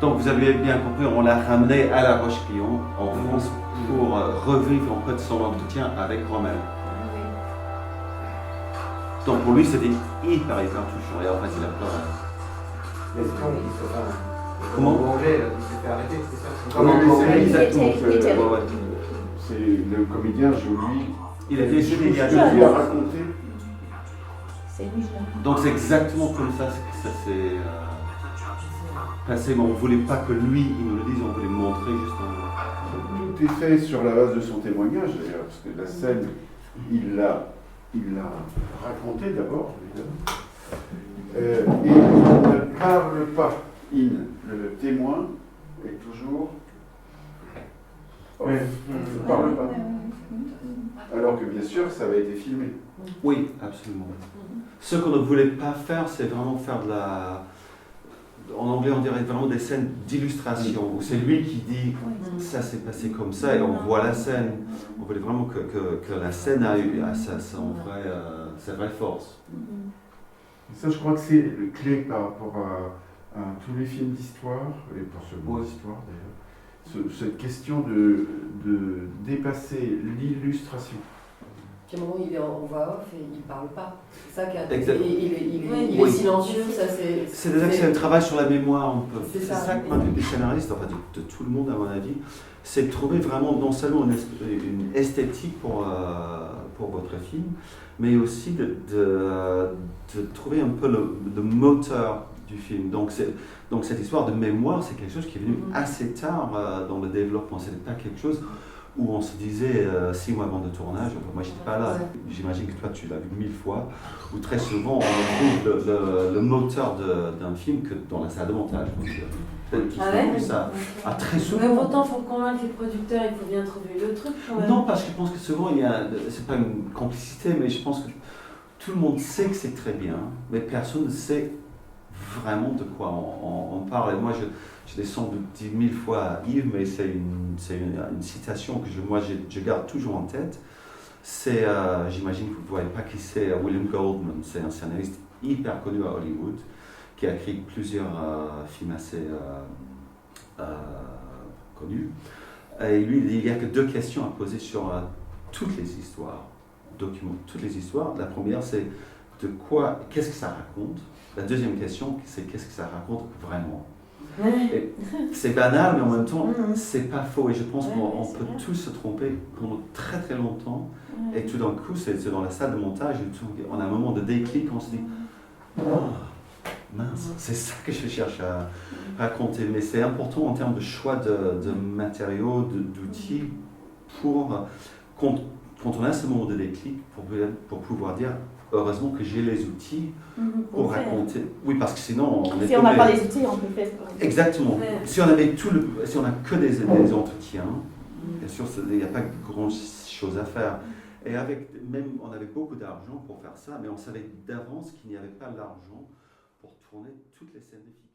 Donc vous avez bien compris, on l'a ramené à La Roche-Guyon en France pour revivre en fait son entretien avec Rommel. Donc pour lui c'était hyper touchant et en fait il a pleuré. Comment il s'est fait arrêter, c'est ça? Comment Exactement. C'est le comédien Joly. Il a décidé il y a qui 2 a ans. raconté. C'est lui, je Donc c'est exactement comme ça que ça s'est passé. Mais on ne voulait pas que lui il nous le dise, on voulait montrer justement. Tout est fait sur la base de son témoignage d'ailleurs, parce que la scène, il l'a raconté d'abord, évidemment. Et il ne parle pas. Le témoin est toujours. Il ne parle pas. Alors que bien sûr, ça avait été filmé. Oui, absolument. Ce qu'on ne voulait pas faire, c'est vraiment faire de la... En anglais, on dirait vraiment des scènes d'illustration, où c'est lui qui dit « ça s'est passé comme ça » et on voit la scène. On voulait vraiment que la scène a eu sa vraie force. Et ça, je crois que c'est le clé par rapport à tous les films d'histoire, et pas seulement d'histoire d'ailleurs, cette question de dépasser l'illustration. À un moment, il est en voix off et il ne parle pas. C'est ça qui a... Exactement. Il est silencieux, ça c'est... C'est le travail sur la mémoire un peu. C'est C'est ça. ça que des scénaristes, enfin de tout le monde à mon avis, c'est de trouver vraiment non seulement une esthétique pour votre film, mais aussi de trouver un peu le moteur du film. Donc cette histoire de mémoire, c'est quelque chose qui est venu assez tard dans le développement. Ce n'était pas quelque chose où on se disait 6 mois avant le tournage, moi j'étais pas là, j'imagine que toi tu l'as vu 1000 fois, où très souvent on trouve le moteur d'un film que dans la salle de montage. Ça. Très souvent. Mais pourtant, pour convaincre les producteurs, il faut bien trouver le truc quand même. Non, parce que je pense que souvent c'est pas une complicité, mais je pense que tout le monde sait que c'est très bien, mais personne ne sait vraiment de quoi on parle. Et moi, je l'ai sans doute dit 1000 fois à Yves, mais c'est une citation que je garde toujours en tête. C'est, j'imagine que vous ne voyez pas qui c'est, William Goldman. C'est un scénariste hyper connu à Hollywood, qui a écrit plusieurs films assez connus. Et lui, il n'y a que 2 questions à poser sur toutes les histoires, toutes les histoires. La première, c'est qu'est-ce que ça raconte? La deuxième question, c'est qu'est-ce que ça raconte vraiment? C'est banal, mais en même temps, c'est pas faux. Et je pense qu'on peut tous se tromper pendant très très longtemps. Et tout d'un coup, c'est dans la salle de montage, on a un moment de déclic, on se dit oh, mince, c'est ça que je cherche à raconter. Mais c'est important en termes de choix de matériaux, d'outils, pour quand on a ce moment de déclic, pour pouvoir dire heureusement que j'ai les outils pour raconter. Oui, parce que sinon si on n'a pas les outils, on peut faire. Exactement. Si on avait si on n'a que des entretiens, bien sûr, il n'y a pas grand chose à faire. Et on avait beaucoup d'argent pour faire ça, mais on savait d'avance qu'il n'y avait pas l'argent pour tourner toutes les scènes de fiction.